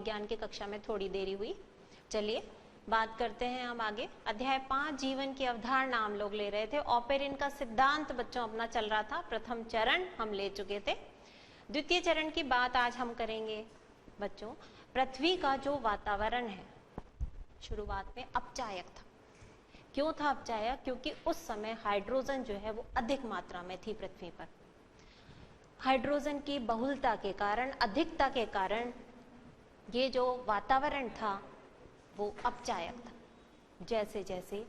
विज्ञान की कक्षा में थोड़ी देरी हुई। चलिए बात करते हैं हम आगे। अध्याय 5 जीवन की अवधारणा हम लोग ले रहे थे। ऑपेरिन का सिद्धांत बच्चों अपना चल रहा था। प्रथम चरण हम ले चुके थे। द्वितीय चरण की बात आज हम करेंगे बच्चों। पृथ्वी का जो वातावरण है शुरुआत में अपचायक था। क्यों था अपचायक? क्योंकि उस समय हाइड्रोजन जो है वो अधिक मात्रा में थी पृथ्वी पर। हाइड्रोजन की बहुलता के कारण, अधिकता के कारण ये जो वातावरण था वो अपचायक था। जैसे जैसे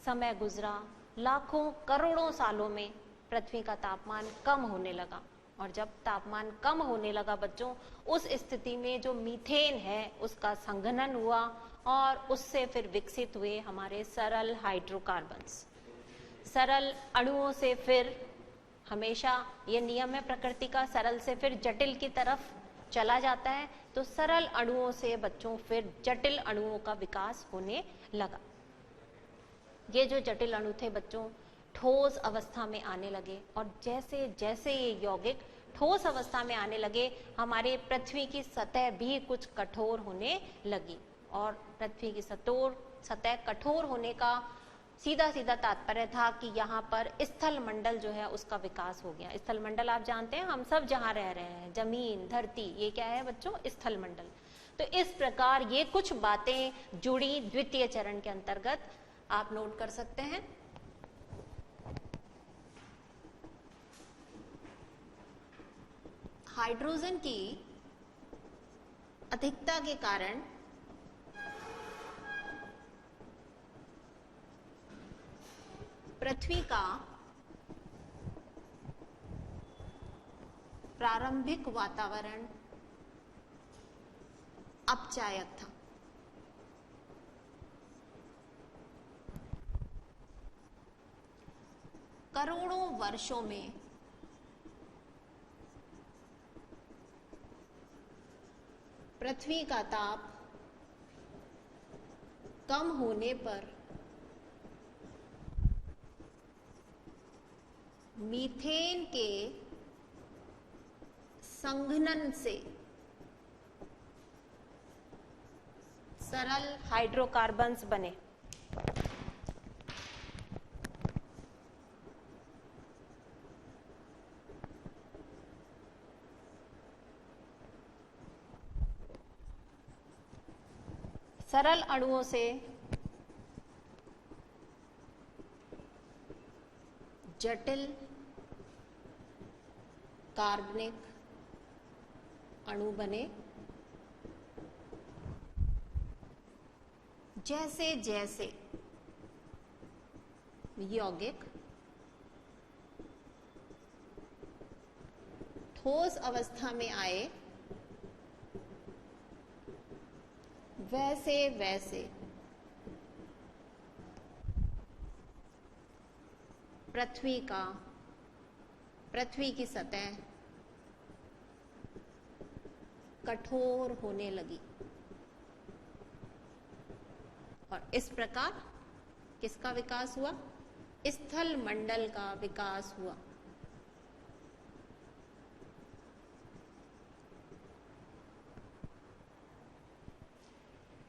समय गुजरा, लाखों करोड़ों सालों में पृथ्वी का तापमान कम होने लगा, और जब तापमान कम होने लगा बच्चों, उस स्थिति में जो मीथेन है उसका संघनन हुआ और उससे फिर विकसित हुए हमारे सरल हाइड्रोकार्बन्स। सरल अणुओं से फिर हमेशा ये नियम है प्रकृति का, सरल से फिर जटिल की तरफ चला जाता है। तो सरल अणुओं से बच्चों फिर जटिल अणुओं का विकास होने लगा। ये जो जटिल अणु थे बच्चों ठोस अवस्था में आने लगे, और जैसे जैसे ये यौगिक ठोस अवस्था में आने लगे, हमारे पृथ्वी की सतह भी कुछ कठोर होने लगी। और पृथ्वी की सतह कठोर होने का सीधा सीधा तात्पर्य था कि यहाँ पर स्थल मंडल जो है उसका विकास हो गया। स्थल मंडल आप जानते हैं, हम सब जहाँ रह रहे हैं, जमीन, धरती, ये क्या है बच्चों? स्थल मंडल। तो इस प्रकार ये कुछ बातें जुड़ी द्वितीय चरण के अंतर्गत, आप नोट कर सकते हैं। हाइड्रोजन की अधिकता के कारण पृथ्वी का प्रारंभिक वातावरण अपचायक था। करोड़ों वर्षों में पृथ्वी का ताप कम होने पर मीथेन के संघनन से सरल हाइड्रोकार्बन्स बने। सरल अणुओं से जटिल कार्बनिक अणु बने। जैसे जैसे यौगिक ठोस अवस्था में आए, वैसे वैसे पृथ्वी की सतह कठोर होने लगी, और इस प्रकार किसका विकास हुआ? स्थल मंडल का विकास हुआ।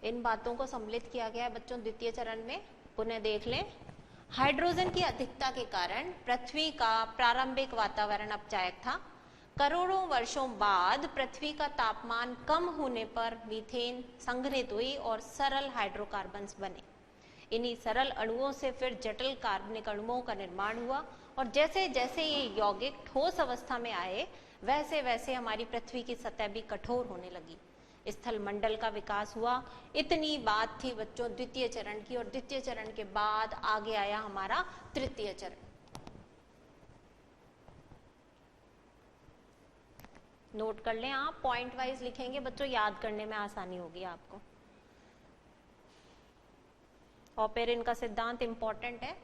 इन बातों को सम्मिलित किया गया है बच्चों द्वितीय चरण में। पुनः देख लें। हाइड्रोजन की अधिकता के कारण पृथ्वी का प्रारंभिक वातावरण अपचायक था। करोड़ों वर्षों बाद पृथ्वी का तापमान कम होने पर मीथेन संघनित हुई और सरल हाइड्रोकार्बन्स बने। इन्हीं सरल अणुओं से फिर जटिल कार्बनिक अणुओं का निर्माण हुआ, और जैसे जैसे ये यौगिक ठोस अवस्था में आए, वैसे वैसे हमारी पृथ्वी की सतह भी कठोर होने लगी। स्थल मंडल का विकास हुआ। इतनी बात थी बच्चों द्वितीय चरण की, और द्वितीय चरण के बाद आगे आया हमारा तृतीय चरण। नोट कर लें आप, पॉइंट वाइज लिखेंगे बच्चों, याद करने में आसानी होगी आपको। ऑपेरिन का सिद्धांत इंपॉर्टेंट है।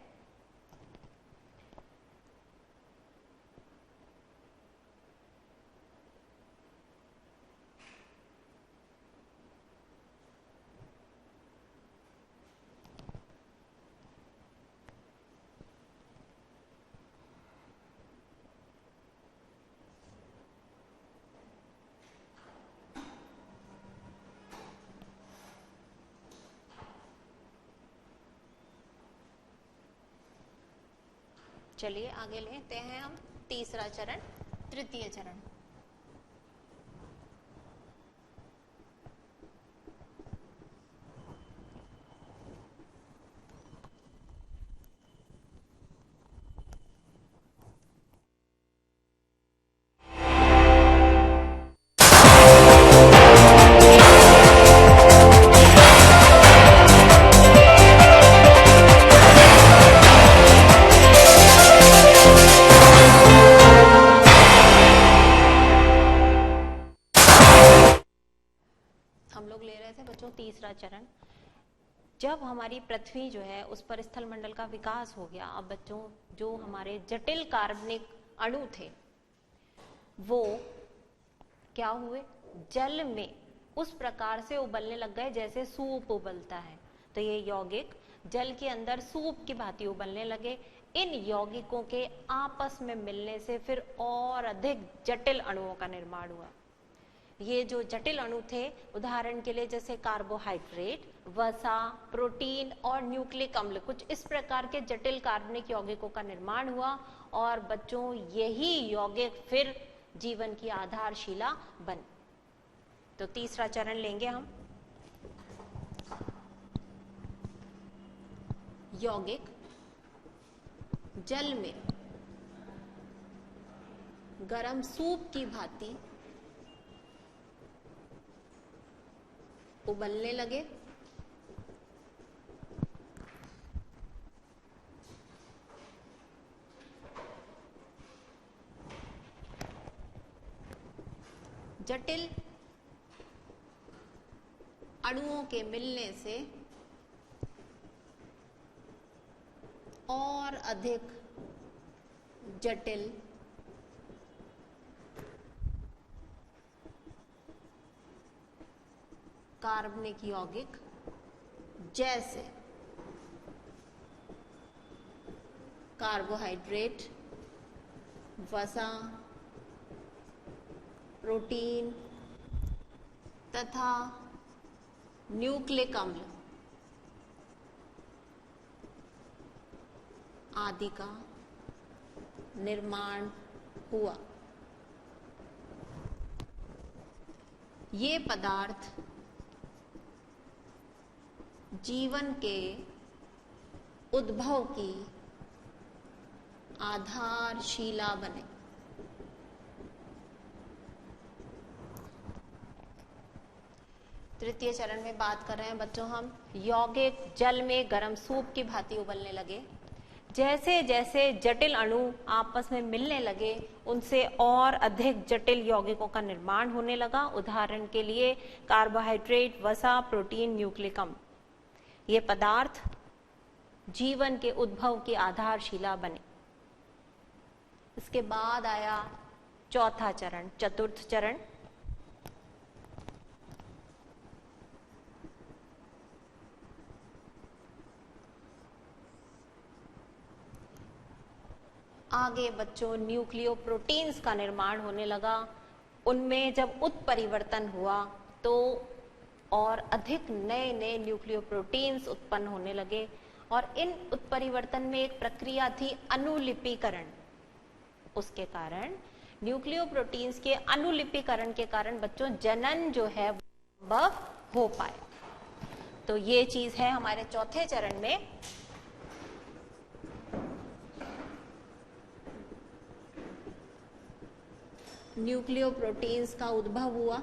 चलिए आगे लेते हैं हम तीसरा चरण, तृतीय चरण। हम लोग ले रहे थे बच्चों तीसरा चरण। जब हमारी पृथ्वी जो है उस पर स्थल मंडल का विकास हो गया, अब बच्चों जो हमारे जटिल कार्बनिक अणु थे वो क्या हुए, जल में उस प्रकार से उबलने लग गए जैसे सूप उबलता है। तो ये यौगिक जल के अंदर सूप की भांति उबलने लगे। इन यौगिकों के आपस में मिलने से फिर और अधिक जटिल अणुओं का निर्माण हुआ। ये जो जटिल अणु थे, उदाहरण के लिए जैसे कार्बोहाइड्रेट, वसा, प्रोटीन और न्यूक्लिक अम्ल, कुछ इस प्रकार के जटिल कार्बनिक यौगिकों का निर्माण हुआ। और बच्चों यही यौगिक फिर जीवन की आधारशिला बन। तो तीसरा चरण लेंगे हम। यौगिक जल में गरम सूप की भांति उबलने लगे। जटिल अणुओं के मिलने से और अधिक जटिल कार्बनिक यौगिक जैसे कार्बोहाइड्रेट, वसा, प्रोटीन तथा न्यूक्लिक अम्ल आदि का निर्माण हुआ। ये पदार्थ जीवन के उद्भव की आधारशिला बने। तृतीय चरण में बात कर रहे हैं बच्चों हम, यौगिक जल में गर्म सूप की भांति उबलने लगे। जैसे जैसे जटिल अणु आपस में मिलने लगे, उनसे और अधिक जटिल यौगिकों का निर्माण होने लगा। उदाहरण के लिए कार्बोहाइड्रेट, वसा, प्रोटीन, न्यूक्लिक अम्ल। ये पदार्थ जीवन के उद्भव की आधारशिला बने। इसके बाद आया चौथा चरण, चतुर्थ चरण। आगे बच्चों न्यूक्लियोप्रोटीन्स का निर्माण होने लगा। उनमें जब उत्परिवर्तन हुआ तो और अधिक नए नए न्यूक्लियोप्रोटीन्स उत्पन्न होने लगे। और इन उत्परिवर्तन में एक प्रक्रिया थी अनुलिपीकरण। उसके कारण न्यूक्लियोप्रोटीन्स के अनुलिपीकरण के कारण बच्चों जनन जो है वो संभव हो पाए। तो ये चीज है हमारे चौथे चरण में। न्यूक्लियोप्रोटीन्स का उद्भव हुआ।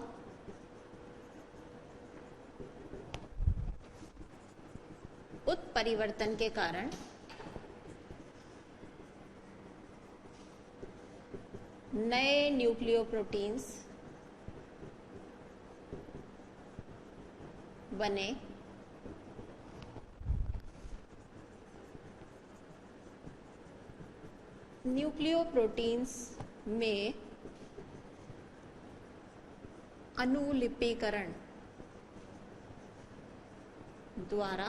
उत्परिवर्तन के कारण नए न्यूक्लियोप्रोटीन्स बने। न्यूक्लियोप्रोटीन्स में अनुलिपीकरण द्वारा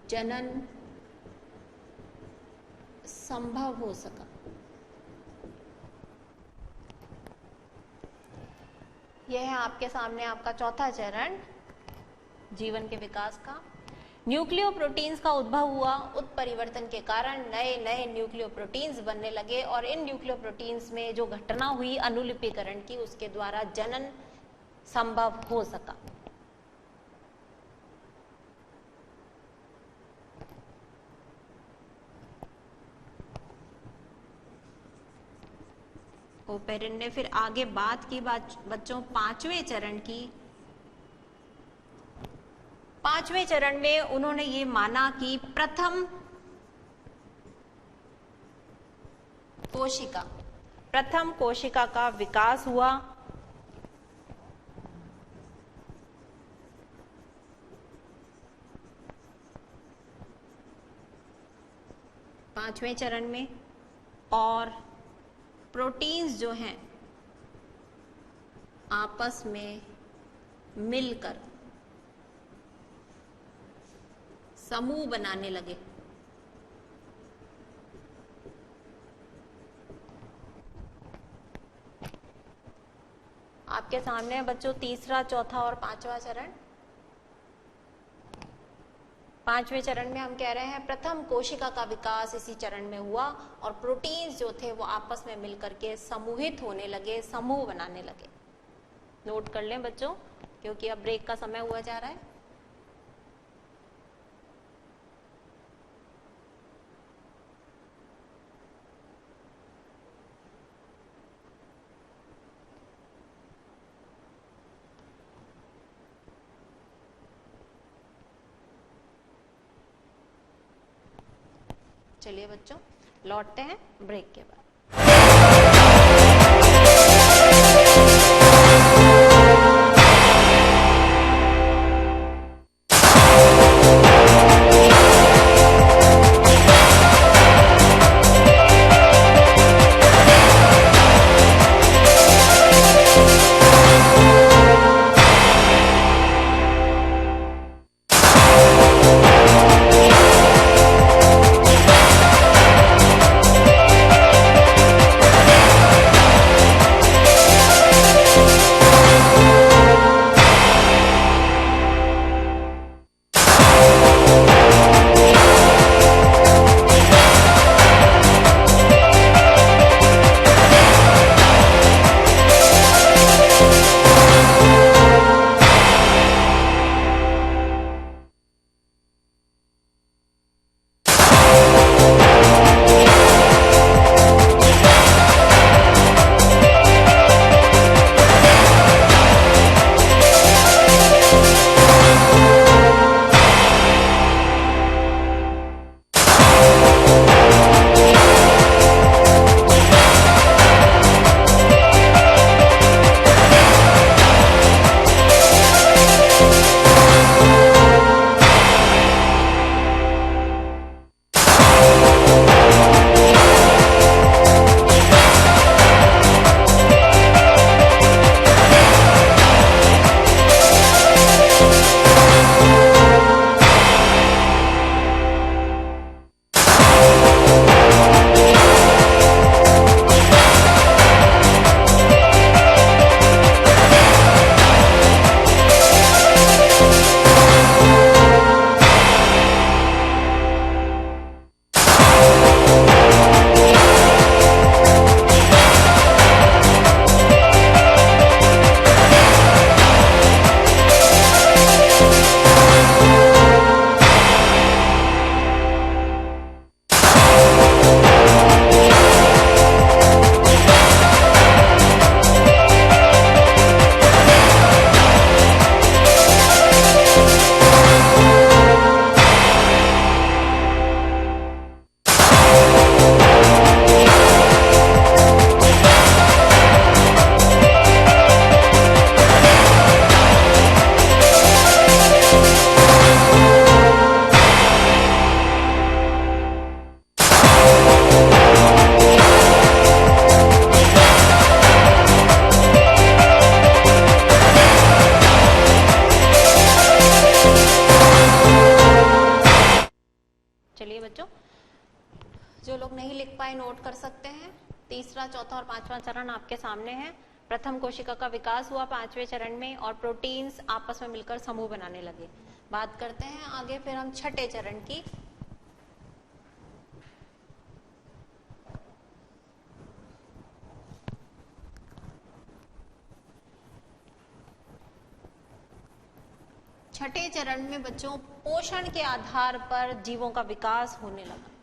जनन संभव हो सका। यह है आपके सामने आपका चौथा चरण जीवन के विकास का। न्यूक्लियोप्रोटीन्स का उद्भव हुआ, उत्परिवर्तन के कारण नए नए न्यूक्लियोप्रोटीन्स बनने लगे और इन न्यूक्लियोप्रोटीन्स में जो घटना हुई अनुलिपीकरण की, उसके द्वारा जनन संभव हो सका। ओपेरिन ने फिर आगे बात की बच्चों पांचवें चरण की। पांचवें चरण में उन्होंने ये माना कि प्रथम कोशिका का विकास हुआ। पांचवें चरण में, और प्रोटीन्स जो हैं आपस में मिलकर समूह बनाने लगे। आपके सामने है बच्चों तीसरा, चौथा और पांचवा चरण। पांचवें चरण में हम कह रहे हैं प्रथम कोशिका का विकास इसी चरण में हुआ और प्रोटीन्स जो थे वो आपस में मिलकर के समूहित होने लगे, समूह बनाने लगे। नोट कर लें बच्चों, क्योंकि अब ब्रेक का समय हुआ जा रहा है। चलिए बच्चों, लौटते हैं ब्रेक के बाद। नोट कर सकते हैं। तीसरा, चौथा और पांचवा चरण आपके सामने है। प्रथम कोशिका का विकास हुआ 5वें चरण में और प्रोटीन्स आपस में मिलकर समूह बनाने लगे। बात करते हैं आगे फिर हम छठे चरण की। छठे चरण में बच्चों पोषण के आधार पर जीवों का विकास होने लगा।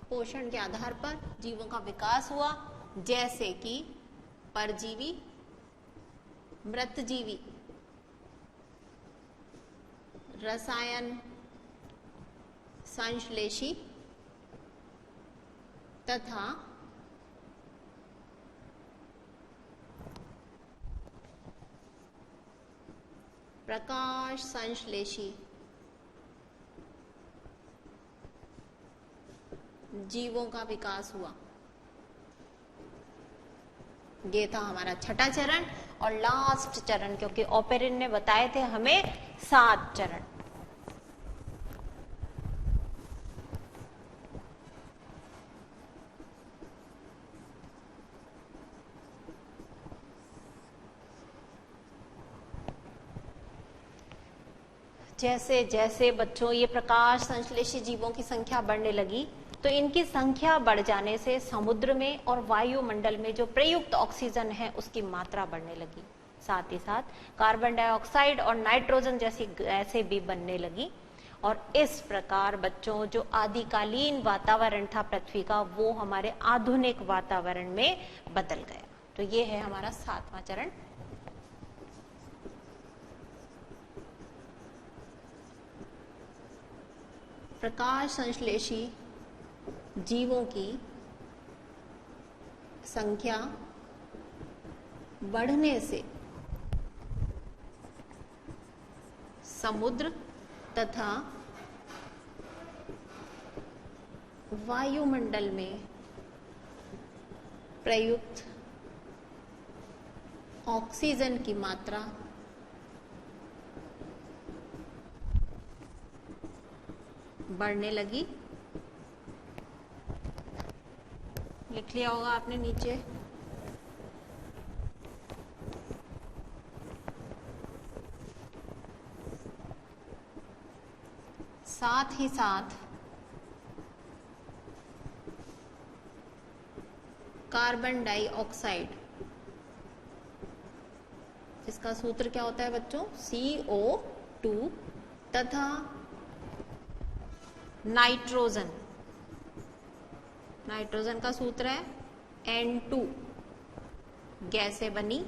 पोषण के आधार पर जीवों का विकास हुआ, जैसे कि परजीवी, मृतजीवी, रसायन संश्लेषी तथा प्रकाश संश्लेषी जीवों का विकास हुआ। ये था हमारा छठा चरण और लास्ट चरण, क्योंकि ऑपेरिन ने बताए थे हमें 7 चरण। जैसे जैसे बच्चों ये प्रकाश संश्लेषी जीवों की संख्या बढ़ने लगी, तो इनकी संख्या बढ़ जाने से समुद्र में और वायुमंडल में जो प्रयुक्त ऑक्सीजन है उसकी मात्रा बढ़ने लगी। साथ ही साथ कार्बन डाइऑक्साइड और नाइट्रोजन जैसी गैसें भी बनने लगी। और इस प्रकार बच्चों जो आदिकालीन वातावरण था पृथ्वी का, वो हमारे आधुनिक वातावरण में बदल गया। तो ये है हमारा 7वां चरण। प्रकाश संश्लेषी जीवों की संख्या बढ़ने से समुद्र तथा वायुमंडल में प्रयुक्त ऑक्सीजन की मात्रा बढ़ने लगी। लिख लिया होगा आपने नीचे। साथ ही साथ कार्बन डाइऑक्साइड, इसका सूत्र क्या होता है बच्चों? CO2 तथा नाइट्रोजन, नाइट्रोजन का सूत्र है N2, गैसें बनी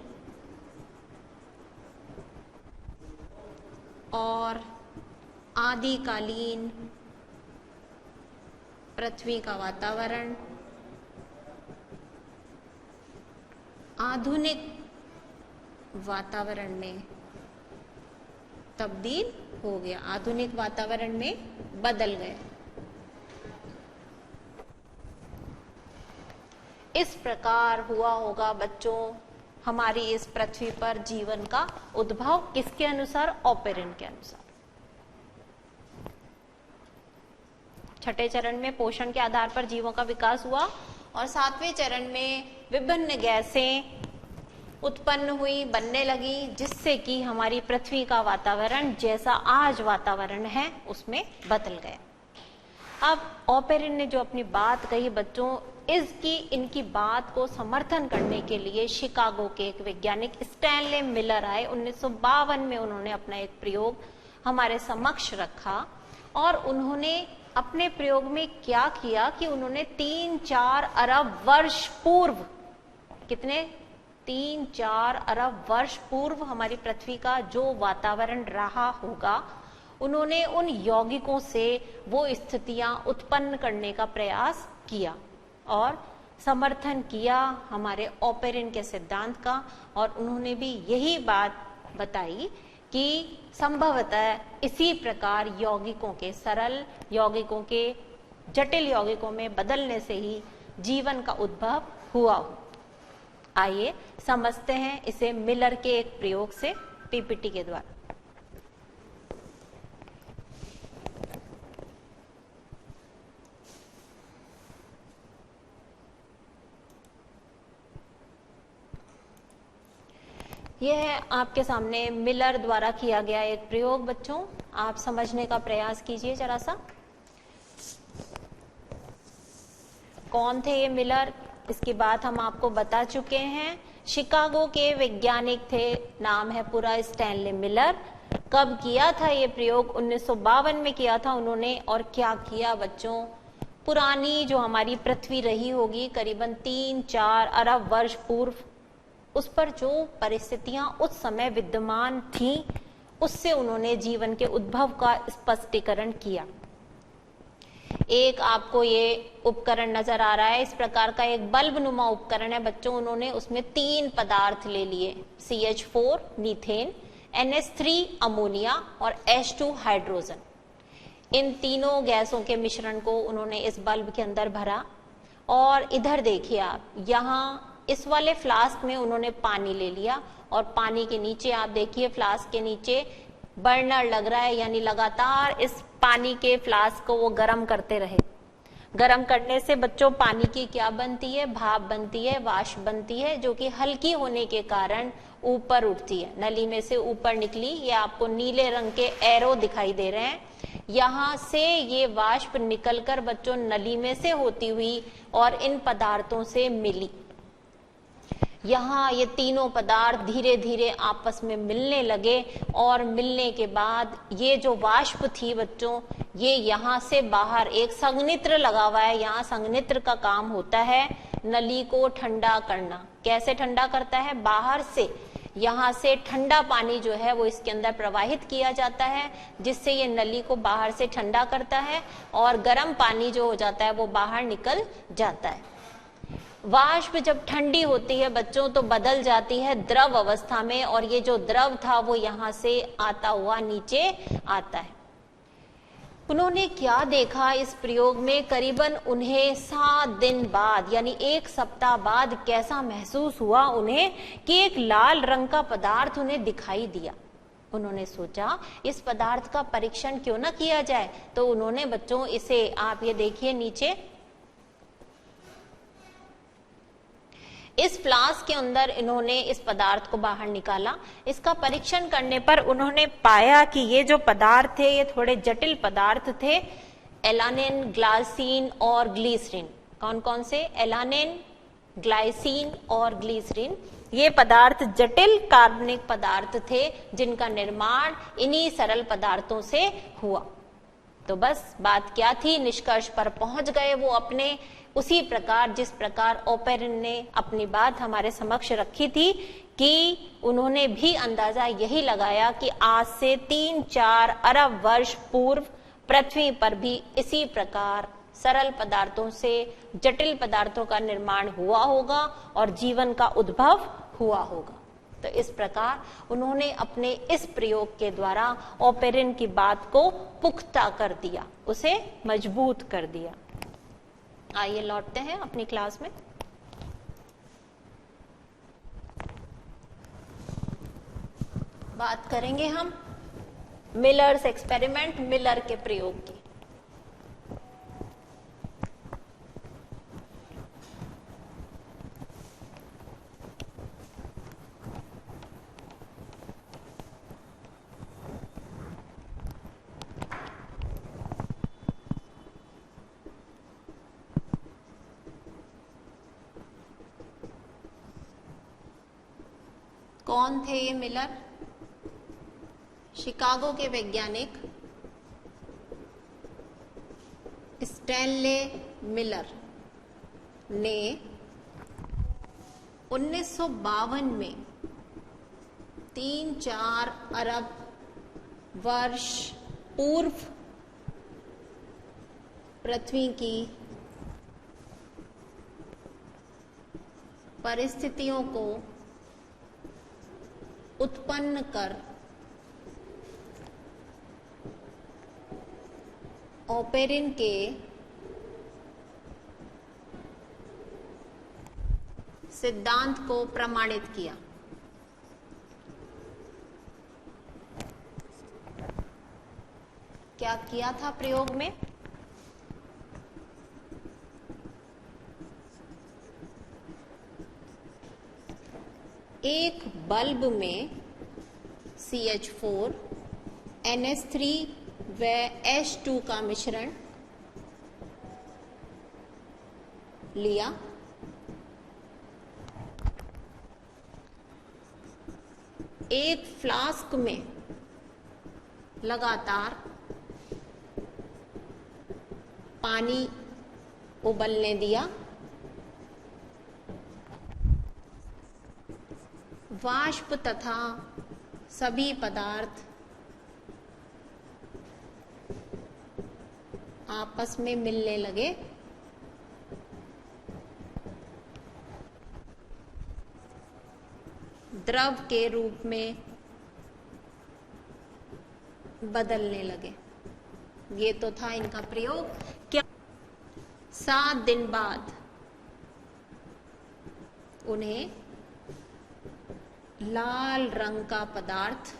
और आदिकालीन पृथ्वी का वातावरण आधुनिक वातावरण में तब्दील हो गया, आधुनिक वातावरण में बदल गए। इस प्रकार हुआ होगा बच्चों हमारी इस पृथ्वी पर जीवन का उद्भव, किसके अनुसार? ऑपेरिन के अनुसार। छठे चरण में पोषण के आधार पर जीवों का विकास हुआ और 7वें चरण में विभिन्न गैसें उत्पन्न हुई, बनने लगी, जिससे कि हमारी पृथ्वी का वातावरण जैसा आज वातावरण है उसमें बदल गया। अब ऑपेरिन ने जो अपनी बात कही बच्चों, इनकी बात को समर्थन करने के लिए शिकागो के एक वैज्ञानिक स्टैनले मिलर आए। 1952 में उन्होंने अपना एक प्रयोग हमारे समक्ष रखा और उन्होंने अपने प्रयोग में क्या किया कि उन्होंने 3-4 अरब वर्ष पूर्व, कितने? 3-4 अरब वर्ष पूर्व हमारी पृथ्वी का जो वातावरण रहा होगा, उन्होंने उन यौगिकों से वो स्थितियां उत्पन्न करने का प्रयास किया और समर्थन किया हमारे ऑपेरिन के सिद्धांत का। और उन्होंने भी यही बात बताई कि संभवतः इसी प्रकार यौगिकों के सरल यौगिकों के जटिल यौगिकों में बदलने से ही जीवन का उद्भव हुआ हो। आइए समझते हैं इसे मिलर के एक प्रयोग से पीपीटी के द्वारा। यह है आपके सामने मिलर द्वारा किया गया एक प्रयोग। बच्चों आप समझने का प्रयास कीजिए जरा सा। कौन थे ये मिलर, इसकी बात हम आपको बता चुके हैं। शिकागो के वैज्ञानिक थे, नाम है पूरा स्टैनले मिलर। कब किया था ये प्रयोग? 1952 में किया था उन्होंने। और क्या किया बच्चों? पुरानी जो हमारी पृथ्वी रही होगी करीबन 3-4 अरब वर्ष पूर्व, उस पर जो परिस्थितियां उस समय विद्यमान थीं, उससे उन्होंने जीवन के उद्भव का स्पष्टीकरण किया। एक आपको ये उपकरण नजर आ रहा है, इस प्रकार का एक बल्ब नुमा उपकरण है बच्चों। उन्होंने उसमें 3 पदार्थ ले लिए, CH4 मीथेन, NH3 अमोनिया और H2 हाइड्रोजन। इन तीनों गैसों के मिश्रण को उन्होंने इस बल्ब के अंदर भरा। और इधर देखिए आप, यहाँ इस वाले फ्लास्क में उन्होंने पानी ले लिया और पानी के नीचे आप देखिए फ्लास्क के नीचे बर्नर लग रहा है, यानी लगातार इस पानी के फ्लास्क को वो गर्म करते रहे। गर्म करने से बच्चों पानी की क्या बनती है? भाप बनती है, वाष्प बनती है, जो कि हल्की होने के कारण ऊपर उठती है। नली में से ऊपर निकली, ये आपको नीले रंग के एरो दिखाई दे रहे हैं। यहां से ये वाष्प निकलकर बच्चों नली में से होती हुई और इन पदार्थों से मिली। यहाँ ये तीनों पदार्थ धीरे धीरे आपस में मिलने लगे और मिलने के बाद ये जो वाष्प थी बच्चों, ये यहाँ से बाहर एक संघनित्र लगा हुआ है। यहाँ संघनित्र का काम होता है नली को ठंडा करना। कैसे ठंडा करता है? बाहर से यहाँ से ठंडा पानी जो है वो इसके अंदर प्रवाहित किया जाता है, जिससे ये नली को बाहर से ठंडा करता है और गर्म पानी जो हो जाता है वो बाहर निकल जाता है। वाष्प जब ठंडी होती है बच्चों तो बदल जाती है द्रव अवस्था में, और ये जो द्रव था वो यहाँ से आता हुआ नीचे आता है। उन्होंने क्या देखा इस प्रयोग में? करीबन उन्हें 7 दिन बाद यानी 1 सप्ताह बाद कैसा महसूस हुआ उन्हें कि एक लाल रंग का पदार्थ उन्हें दिखाई दिया। उन्होंने सोचा इस पदार्थ का परीक्षण क्यों ना किया जाए। तो उन्होंने बच्चों इसे, आप ये देखिए नीचे, इस फ्लास्क के अंदर इन्होंने इस पदार्थ को बाहर निकाला। इसका परीक्षण करने पर उन्होंने पाया कि ये जो पदार्थ थे ये थोड़े जटिल पदार्थ थे। एलानिन, ग्लाइसिन और ग्लिसरीन। कौन कौन से? एलानिन, ग्लाइसिन और ग्लिसरीन। ये पदार्थ जटिल कार्बनिक पदार्थ थे जिनका निर्माण इन्हीं सरल पदार्थों से हुआ। तो बस बात क्या थी? निष्कर्ष पर पहुंच गए वो अपने, उसी प्रकार जिस प्रकार ओपेरिन ने अपनी बात हमारे समक्ष रखी थी कि उन्होंने भी अंदाजा यही लगाया कि आज से 3-4 अरब वर्ष पूर्व पृथ्वी पर भी इसी प्रकार सरल पदार्थों से जटिल पदार्थों का निर्माण हुआ होगा और जीवन का उद्भव हुआ होगा। तो इस प्रकार उन्होंने अपने इस प्रयोग के द्वारा ओपेरिन की बात को पुख्ता कर दिया, उसे मजबूत कर दिया। आइए लौटते हैं अपनी क्लास में। बात करेंगे हम मिलर्स एक्सपेरिमेंट, मिलर के प्रयोग की। कौन थे ये मिलर? शिकागो के वैज्ञानिक स्टैनले मिलर ने 1952 में 3-4 अरब वर्ष पूर्व पृथ्वी की परिस्थितियों को उत्पन्न कर ओपेरिन के सिद्धांत को प्रमाणित किया। क्या किया था प्रयोग में? एक बल्ब में CH4, NH3 व H2 का मिश्रण लिया। एक फ्लास्क में लगातार पानी उबलने दिया। वाष्प तथा सभी पदार्थ आपस में मिलने लगे। द्रव के रूप में बदलने लगे। ये तो था इनका प्रयोग। क्या 7 दिन बाद उन्हें लाल रंग का पदार्थ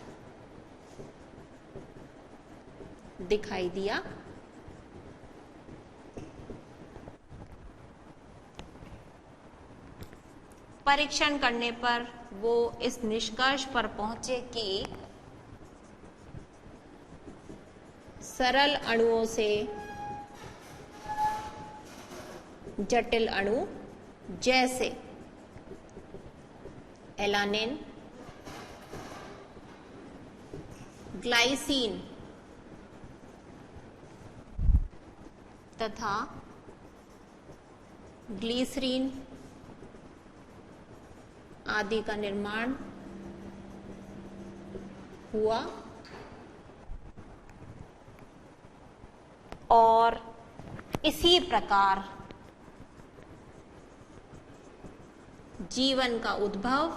दिखाई दिया। परीक्षण करने पर वो इस निष्कर्ष पर पहुंचे कि सरल अणुओं से जटिल अणु जैसे एलानिन, ग्लाइसिन तथा ग्लिसरीन आदि का निर्माण हुआ और इसी प्रकार जीवन का उद्भव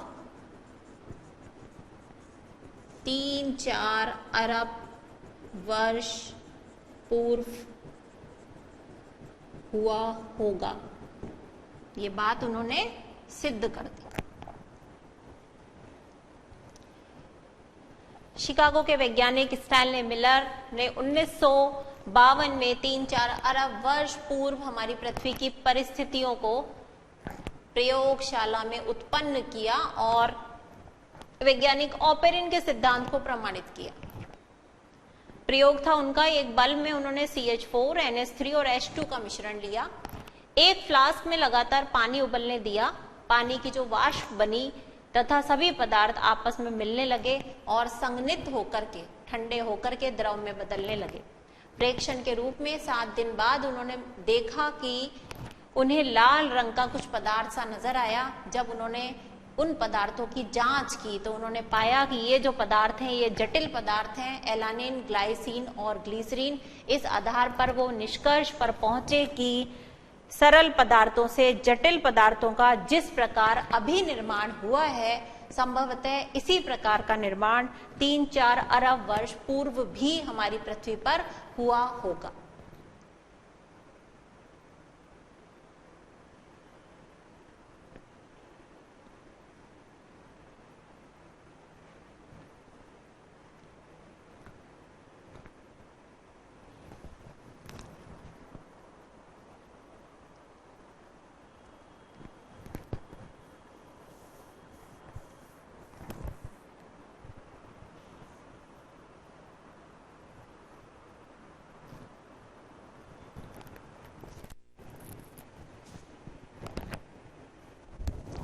3-4 अरब वर्ष पूर्व हुआ होगा। ये बात उन्होंने सिद्ध कर दी। शिकागो के वैज्ञानिक स्टैनले मिलर ने 1952 में 3-4 अरब वर्ष पूर्व हमारी पृथ्वी की परिस्थितियों को प्रयोगशाला में उत्पन्न किया और वैज्ञानिक ऑपेरिन के सिद्धांत को प्रमाणित किया। प्रयोग था उनका, एक बल्ब में उन्होंने CH4, NH3 और H2 का मिश्रण लिया। एक फ्लास्क में लगातार पानी उबलने दिया। पानी की जो वाष्प बनी तथा सभी पदार्थ आपस में मिलने लगे और संघनित होकर के, ठंडे होकर के द्रव में बदलने लगे। प्रेक्षण के रूप में 7 दिन बाद उन्होंने देखा कि उन्हें लाल रंग का कुछ पदार्थ सा नजर आया। जब उन्होंने उन पदार्थों की जांच की तो उन्होंने पाया कि ये जो पदार्थ हैं ये जटिल पदार्थ हैं, एलानिन, ग्लाइसिन और ग्लिसरीन। इस आधार पर वो निष्कर्ष पर पहुंचे कि सरल पदार्थों से जटिल पदार्थों का जिस प्रकार अभी निर्माण हुआ है, संभवतः इसी प्रकार का निर्माण 3-4 अरब वर्ष पूर्व भी हमारी पृथ्वी पर हुआ होगा।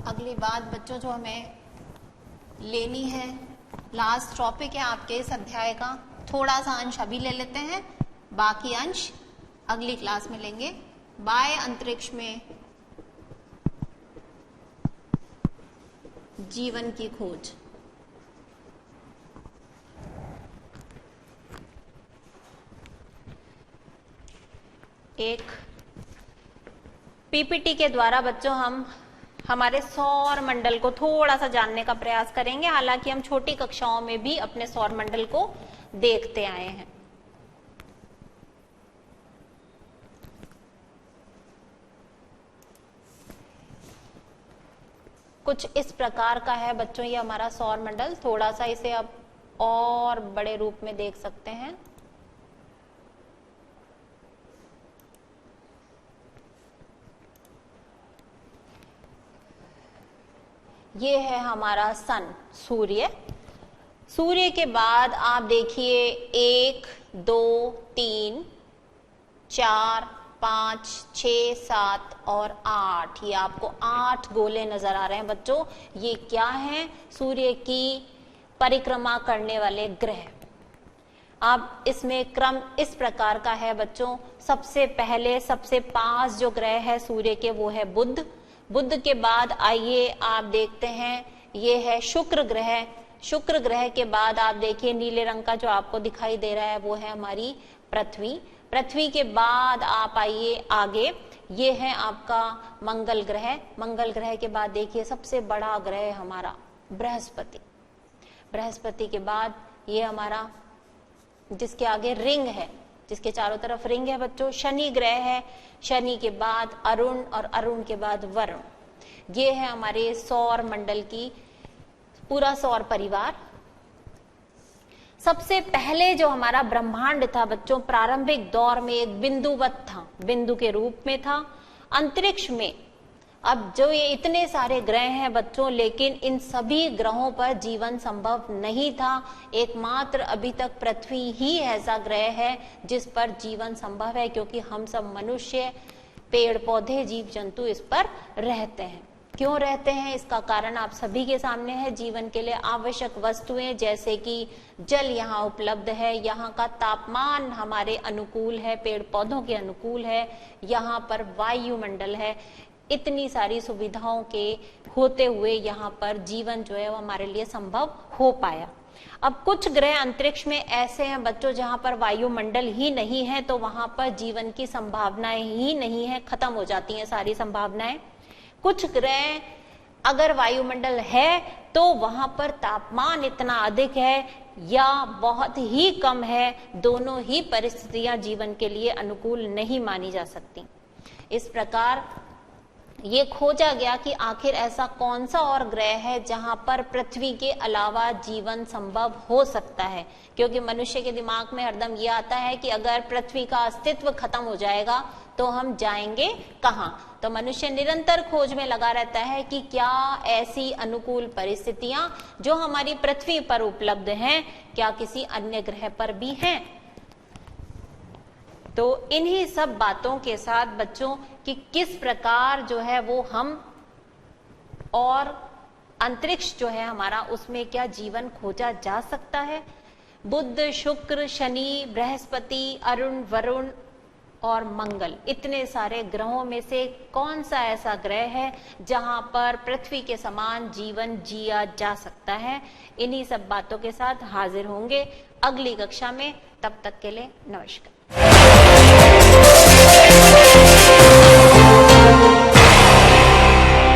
अगली बात बच्चों जो हमें लेनी है, लास्ट टॉपिक है आपके इस अध्याय का। थोड़ा सा अंश अभी ले लेते हैं, बाकी अंश अगली क्लास में लेंगे। बाह्य अंतरिक्ष में जीवन की खोज। एक पीपीटी के द्वारा बच्चों हम हमारे सौर मंडल को थोड़ा सा जानने का प्रयास करेंगे। हालांकि हम छोटी कक्षाओं में भी अपने सौर मंडल को देखते आए हैं। कुछ इस प्रकार का है बच्चों ये हमारा सौर मंडल। थोड़ा सा इसे अब और बड़े रूप में देख सकते हैं। ये है हमारा सन, सूर्य। सूर्य के बाद आप देखिए 1, 2, 3, 4, 5, 6, 7 और 8। ये आपको 8 गोले नजर आ रहे हैं बच्चों। ये क्या है? सूर्य की परिक्रमा करने वाले ग्रह। अब इसमें क्रम इस प्रकार का है बच्चों। सबसे पहले सबसे पास जो ग्रह है सूर्य के वो है बुध। बुध के बाद आइए आप देखते हैं ये है शुक्र ग्रह। शुक्र ग्रह के बाद आप देखिए नीले रंग का जो आपको दिखाई दे रहा है वो है हमारी पृथ्वी। पृथ्वी के बाद आप आइए आगे, ये है आपका मंगल ग्रह। मंगल ग्रह के बाद देखिए सबसे बड़ा ग्रह हमारा बृहस्पति। बृहस्पति के बाद ये हमारा जिसके आगे रिंग है, जिसके चारों तरफ रिंग है बच्चों, शनि ग्रह है। शनि के बाद अरुण और अरुण के बाद वरुण। ये है हमारे सौर मंडल की पूरा सौर परिवार। सबसे पहले जो हमारा ब्रह्मांड था बच्चों प्रारंभिक दौर में एक बिंदुवत था, बिंदु के रूप में था अंतरिक्ष में। अब जो ये इतने सारे ग्रह हैं बच्चों, लेकिन इन सभी ग्रहों पर जीवन संभव नहीं था। एकमात्र अभी तक पृथ्वी ही ऐसा ग्रह है जिस पर जीवन संभव है, क्योंकि हम सब मनुष्य, पेड़ पौधे, जीव जंतु इस पर रहते हैं। क्यों रहते हैं इसका कारण आप सभी के सामने है। जीवन के लिए आवश्यक वस्तुएं जैसे कि जल यहाँ उपलब्ध है, यहाँ का तापमान हमारे अनुकूल है, पेड़ पौधों के अनुकूल है, यहाँ पर वायुमंडल है। इतनी सारी सुविधाओं के होते हुए यहाँ पर जीवन जो है वो हमारे लिए संभव हो पाया। अब कुछ ग्रह अंतरिक्ष में ऐसे हैं बच्चों जहां पर वायुमंडल ही नहीं है, तो वहां पर जीवन की संभावनाएं ही नहीं है, खत्म हो जाती हैं सारी संभावनाएं। कुछ ग्रह अगर वायुमंडल है तो वहां पर तापमान इतना अधिक है या बहुत ही कम है, दोनों ही परिस्थितियां जीवन के लिए अनुकूल नहीं मानी जा सकती। इस प्रकार ये खोजा गया कि आखिर ऐसा कौन सा और ग्रह है जहां पर पृथ्वी के अलावा जीवन संभव हो सकता है, क्योंकि मनुष्य के दिमाग में हरदम ये आता है कि अगर पृथ्वी का अस्तित्व खत्म हो जाएगा तो हम जाएंगे कहां। तो मनुष्य निरंतर खोज में लगा रहता है कि क्या ऐसी अनुकूल परिस्थितियां जो हमारी पृथ्वी पर उपलब्ध हैं क्या किसी अन्य ग्रह पर भी हैं। तो इन्हीं सब बातों के साथ बच्चों कि किस प्रकार जो है वो हम और अंतरिक्ष जो है हमारा उसमें क्या जीवन खोजा जा सकता है। बुध, शुक्र, शनि, बृहस्पति, अरुण, वरुण और मंगल, इतने सारे ग्रहों में से कौन सा ऐसा ग्रह है जहां पर पृथ्वी के समान जीवन जिया जा सकता है। इन्हीं सब बातों के साथ हाजिर होंगे अगली कक्षा में। तब तक के लिए नमस्कार।